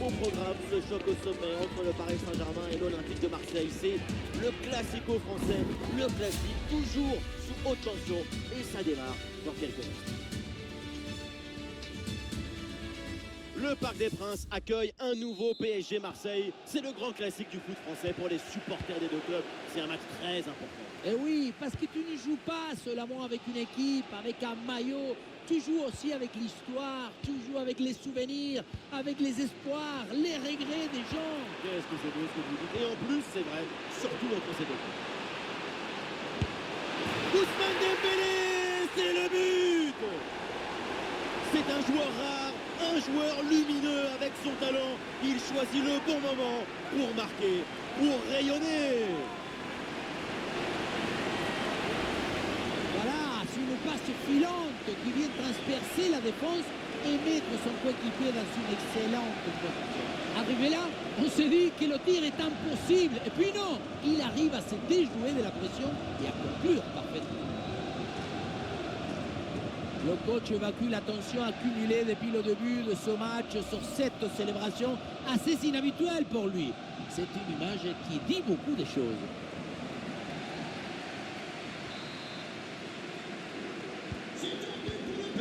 Au programme, ce choc au sommet entre le Paris Saint-Germain et l'Olympique de Marseille. C'est le classico français, le classique, toujours sous haute tension. Et ça démarre dans quelques minutes. Le Parc des Princes accueille un nouveau PSG Marseille. C'est le grand classique du foot français pour les supporters des deux clubs. C'est un match très important. Et oui, parce que tu ne joues pas seulement avec une équipe, avec un maillot. Tu joues aussi avec l'histoire, tu joues avec les souvenirs, avec les espoirs, les regrets des gens. Qu'est-ce que c'est beau ce que vous dites. Et en plus, c'est vrai, surtout entre ces deux clubs. Ousmane Dembélé, c'est le but! C'est un joueur rare, un joueur lumineux avec son talent. Il choisit le bon moment pour marquer, pour rayonner. Voilà, c'est une passe filante qui vient transpercer la défense et mettre son coéquipier dans une excellente position. Arrivé là, on se dit que le tir est impossible. Et puis non, il arrive à se déjouer de la pression et à conclure parfaitement. Le coach évacue la tension accumulée depuis le début de ce match sur cette célébration assez inhabituelle pour lui. C'est une image qui dit beaucoup de choses.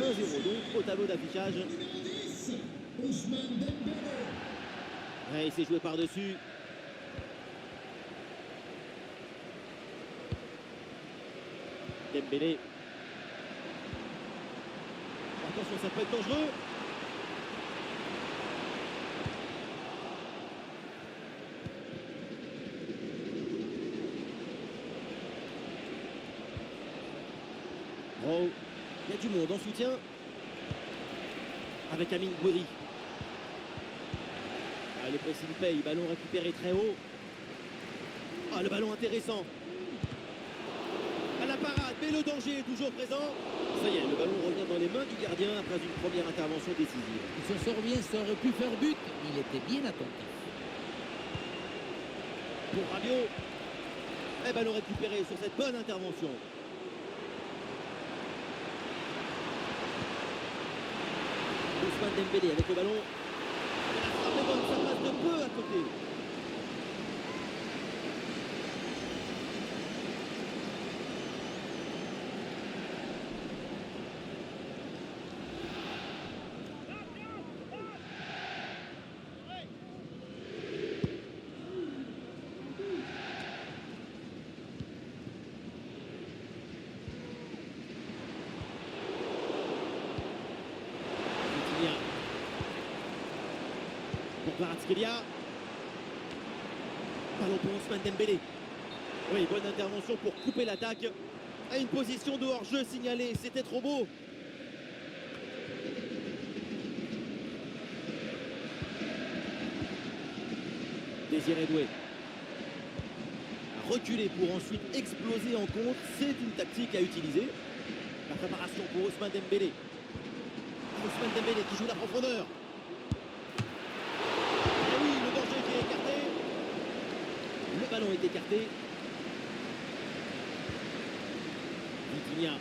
« 1-0 donc au tableau d'affichage. Ouais, il s'est joué par-dessus. Dembélé. Attention, ça peut être dangereux. Oh, il y a du monde en soutien. Avec Amine Gouiri. Ah, le pressing paye, ballon récupéré très haut. Ah, le ballon intéressant. À la parade, mais le danger est toujours présent. Ça y est, le ballon revient dans les mains du gardien après une première intervention décisive. Il se sort bien, ça aurait pu faire but. Il était bien attentif. Pour Rabiot. Et ballon récupéré sur cette bonne intervention. Ousmane Dembélé avec le ballon. Et la frappe est bonne, ça passe de peu à côté. Pour Kvaratskhelia. Ballon pour Ousmane Dembélé. Oui, bonne intervention pour couper l'attaque. À une position de hors-jeu signalée, c'était trop beau. Désiré Doué. A reculé pour ensuite exploser en contre. C'est une tactique à utiliser. La préparation pour Ousmane Dembélé. Ousmane Dembélé qui joue la profondeur. Et oui, le danger qui est écarté. Le ballon est écarté. Vitinha.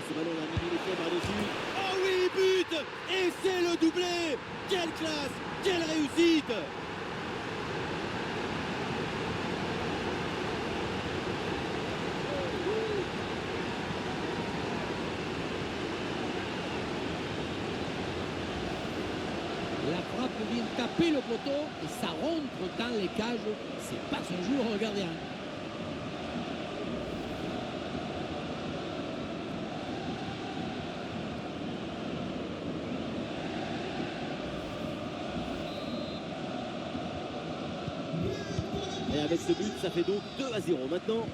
Ce ballon a mis les pieds par-dessus. Oh oui, but! Et c'est le doublé! Quelle classe! Quelle réussite! La frappe vient taper le poteau et ça rentre dans les cages. C'est pas son jour au gardien. Et avec ce but, ça fait donc 2-0 maintenant.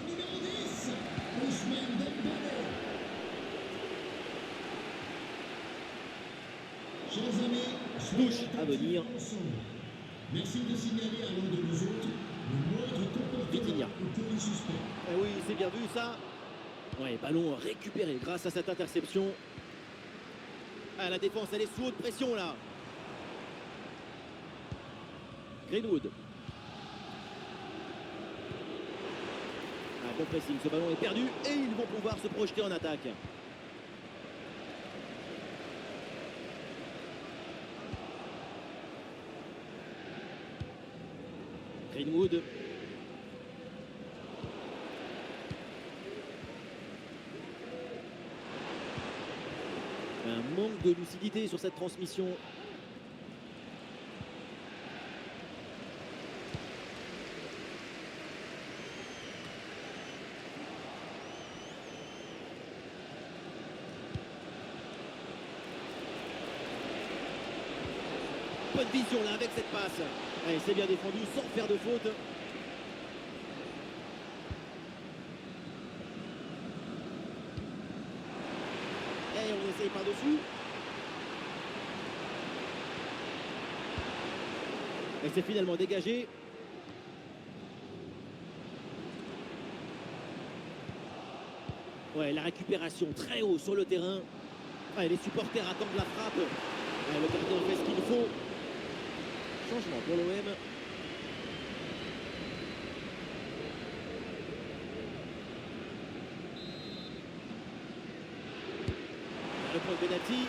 Touche à venir. Merci de signaler à l'un de nous autres le moindre Vitinha. comportement suspect. Eh oui, c'est bien vu ça. Ouais, ballon récupéré grâce à cette interception. Ah, la défense, elle est sous haute pression là. Greenwood. Ah, bon pressing, ce ballon est perdu et ils vont pouvoir se projeter en attaque. Greenwood. Un manque de lucidité sur cette transmission. Bonne vision là avec cette passe. Allez, c'est bien défendu sans faire de faute. Et on essaye par-dessus. Et c'est finalement dégagé. Ouais, la récupération très haut sur le terrain. Ouais, les supporters attendent la frappe. Ouais, le gardien fait ce qu'il faut. Changement pour l'OM. Le point de pénalty.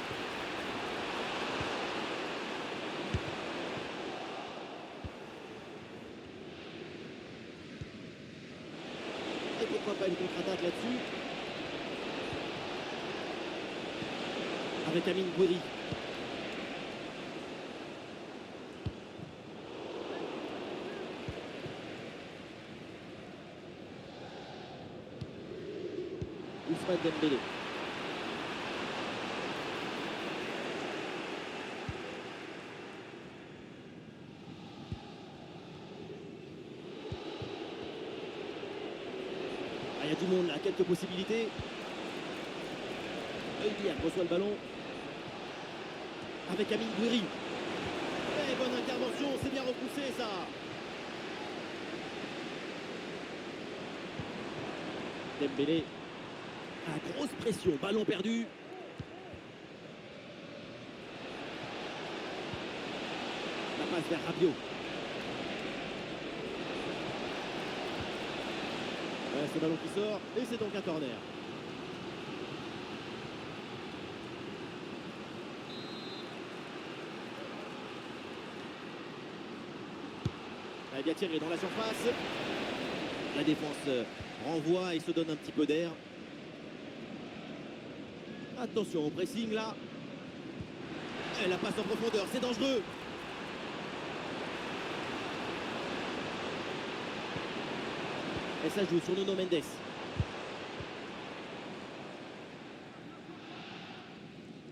Et pourquoi pas une contre-attaque là-dessus. Avec Amine Gouiri. Ousmane Dembélé. Ah, il y a du monde là, quelques possibilités. Eulbière reçoit le ballon. Avec Amine Gouiri. Et bonne intervention, c'est bien repoussé ça. Dembélé. Ah, grosse pression, ballon perdu. La passe vers Rabiot. Ouais, ce ballon qui sort, et c'est donc un corner. Elle est bien tirée dans la surface. La défense renvoie et se donne un petit peu d'air. Attention au pressing là. Et la passe en profondeur, c'est dangereux. Et ça joue sur Nuno Mendes.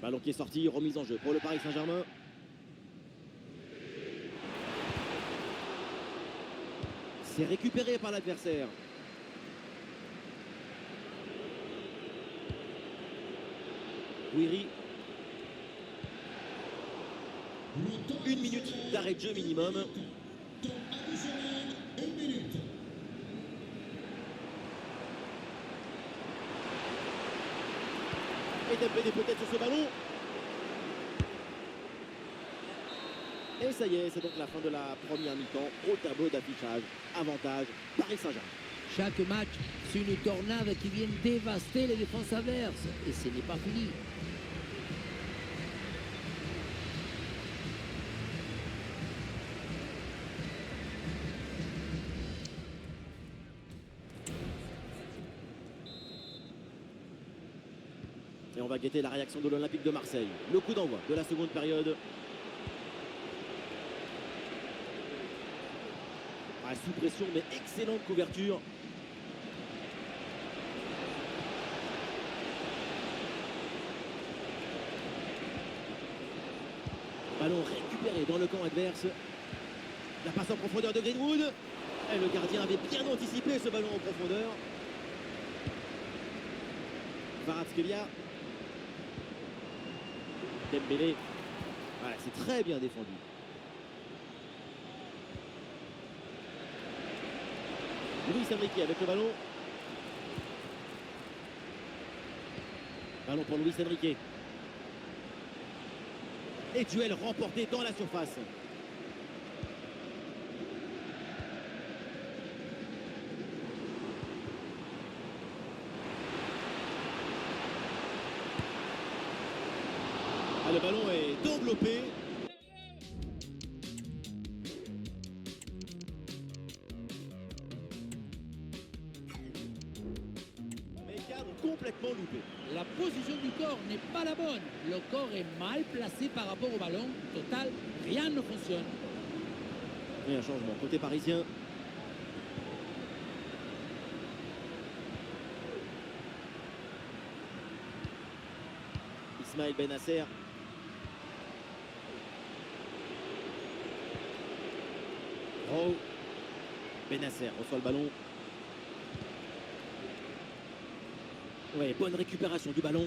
Ballon qui est sorti, remise en jeu pour le Paris Saint-Germain. C'est récupéré par l'adversaire. Gouiri. Une minute d'arrêt de jeu minimum. Temps additionnel, 1 minute. Et Dembélé peut-être sur ce ballon. Et ça y est, c'est donc la fin de la première mi-temps. Au tableau d'affichage, avantage Paris Saint-Germain. Chaque match, c'est une tornade qui vient dévaster les défenses adverses. Et ce n'est pas fini. Et on va guetter la réaction de l'Olympique de Marseille. Le coup d'envoi de la seconde période. Ah, sous pression, mais excellente couverture. Ballon récupéré dans le camp adverse. La passe en profondeur de Greenwood. Et le gardien avait bien anticipé ce ballon en profondeur. Kvaratskhelia. Dembélé. Ouais, c'est très bien défendu. Luis Enrique avec le ballon. Ballon pour Luis Enrique. Et duel remporté dans la surface. Ah, le ballon est enveloppé. louper. La position du corps n'est pas la bonne. Le corps est mal placé par rapport au ballon. Total, rien ne fonctionne. Et un changement côté parisien. Ismaël Benasser. Oh. Benasser reçoit le ballon. Ouais, bonne récupération du ballon.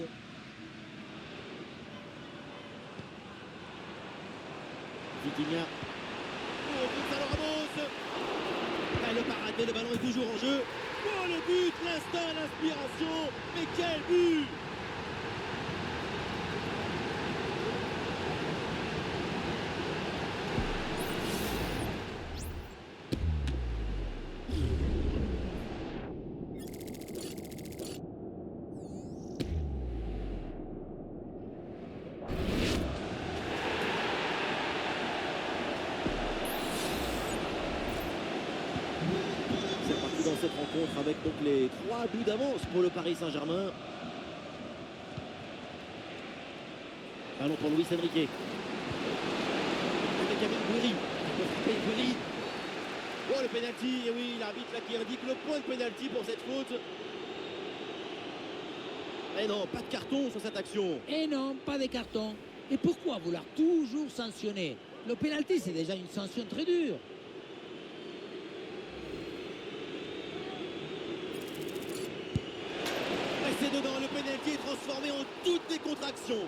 Vitinha. Oh, Gonzalo Ramos. Ah, le parade, mais le ballon est toujours en jeu. Oh, le but, l'instinct, l'inspiration. Mais quel but! C'est parti dans cette rencontre avec donc les 3 buts d'avance pour le Paris Saint-Germain. Ballon pour Luis Enrique. Avec Amine Gouiri. Il peut frapper Gouiri. Oh, le pénalty. Et oui, l'arbitre là qui indique le point de pénalty pour cette faute. Et non, pas de carton sur cette action. Et non, pas de carton. Et pourquoi vouloir toujours sanctionner? Le pénalty, c'est déjà une sanction très dure. Et c'est dedans, le pénalty est transformé en toute décontraction.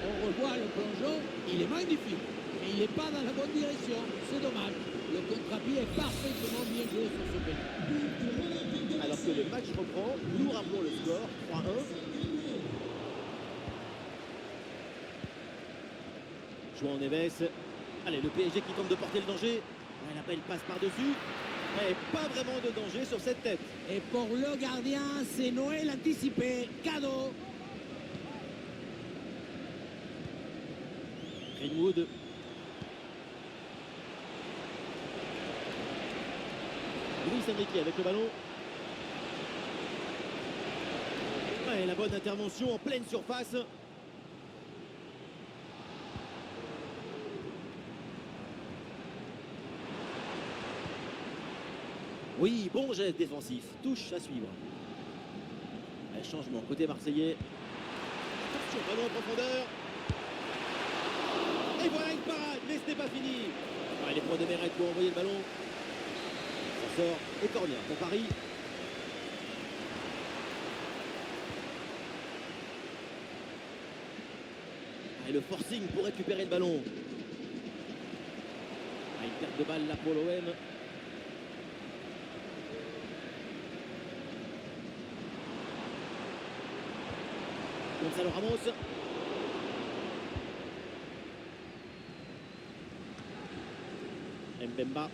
On revoit le plongeon, il est magnifique. Mais il n'est pas dans la bonne direction. C'est dommage. Le contre-pied est parfaitement bien joué sur ce pénalty. Alors que le match reprend, nous rappelons le score, 3-1. João Neves. Allez, le PSG qui tente de porter le danger. Ouais, la belle passe par-dessus. Et pas vraiment de danger sur cette tête. Et pour le gardien, c'est Noël anticipé. Cadeau. Greenwood. Luis Enrique avec le ballon. Ouais, la bonne intervention en pleine surface. Oui, bon geste défensif. Touche à suivre. Un changement côté marseillais. Attention, ballon en profondeur. Et voilà une parade, mais ce n'est pas fini. Ouais, les points de mérite pour envoyer le ballon. Ça sort. Et corner pour Paris. Et le forcing pour récupérer le ballon. Ah, une perte de balle là pour l'OM. Gonzalo Ramos. Mbemba.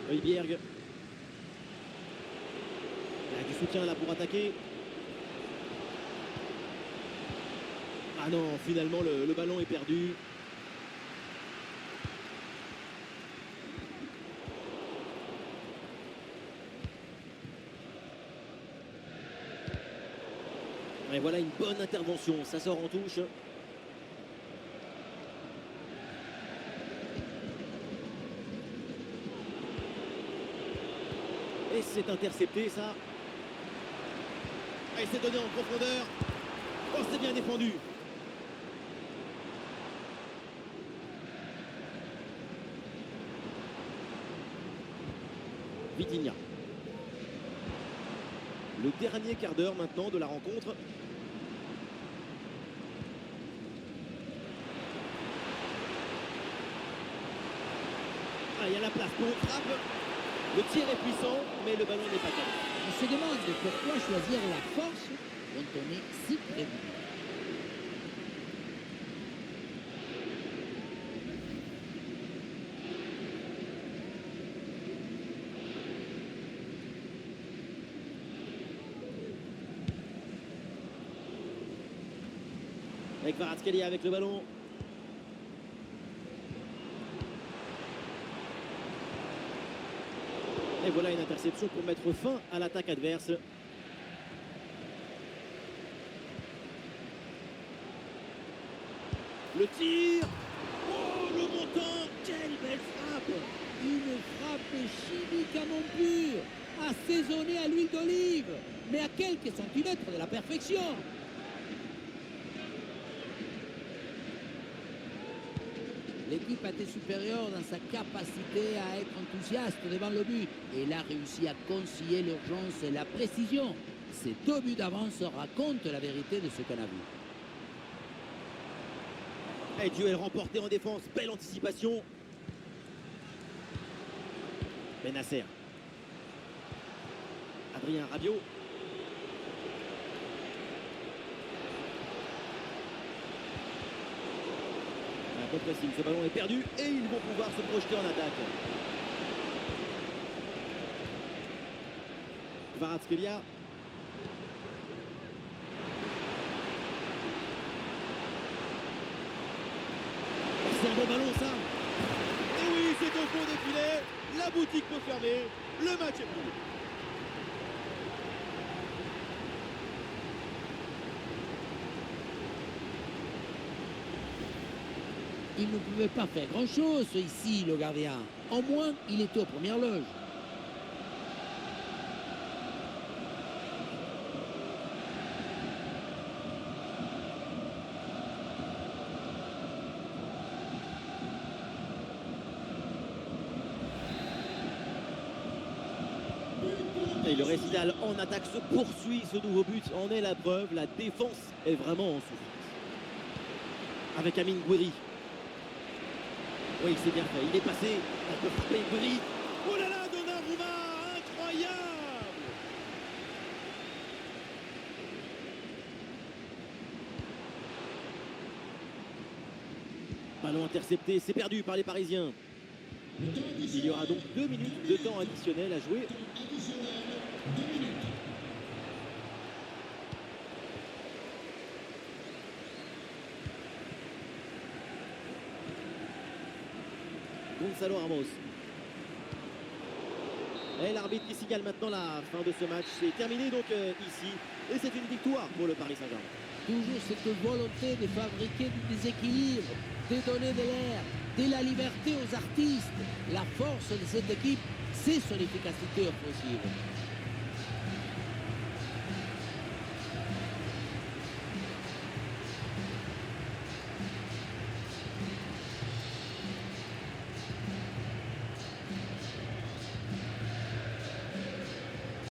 Højbjerg. Il y a du soutien là pour attaquer. Ah non, finalement le ballon est perdu. Et voilà une bonne intervention, ça sort en touche. Et c'est intercepté ça. Et c'est donné en profondeur. Oh, c'est bien défendu. Vitinha. Le dernier quart d'heure maintenant de la rencontre. Ah, il y a la place pour une frappe. Le tir est puissant, mais le ballon n'est pas calme. On se demande pourquoi choisir la force quand on est si prévu. Avec Kvaratskhelia avec le ballon. Et voilà une interception pour mettre fin à l'attaque adverse. Le tir. Oh, le montant. Quelle belle frappe. Une frappe chimiquement pure, assaisonnée à l'huile d'olive, mais à quelques centimètres de la perfection. L'équipe a été supérieure dans sa capacité à être enthousiaste devant le but. Et elle a réussi à concilier l'urgence et la précision. Ces 2 buts d'avance racontent la vérité de ce qu'on a vu. Et duel remporté en défense. Belle anticipation. Benasser. Adrien Rabiot. Un bon pressing, ce ballon est perdu et ils vont pouvoir se projeter en attaque. Kvaratskhelia. C'est un bon ballon ça. Et oui, c'est au fond des filets. La boutique peut fermer. Le match est plié. Il ne pouvait pas faire grand-chose ici, le gardien. Au moins, il était aux premières loges. Et le récital en attaque se poursuit. Ce nouveau but en est la preuve. La défense est vraiment en souffrance. Avec Amine Gouiri. Oui, c'est bien fait. Il est passé. On peut frapper Gouiri. Oh là là, Donnarumma, incroyable! Ballon intercepté, c'est perdu par les Parisiens. Il y aura donc 2 minutes de temps additionnel à jouer. Additionnel, 2 minutes. Gonzalo Ramos. Et l'arbitre qui signale maintenant la fin de ce match. C'est terminé donc ici. Et c'est une victoire pour le Paris Saint-Germain. Toujours cette volonté de fabriquer du déséquilibre, de donner de l'air, de la liberté aux artistes. La force de cette équipe, c'est son efficacité offensive.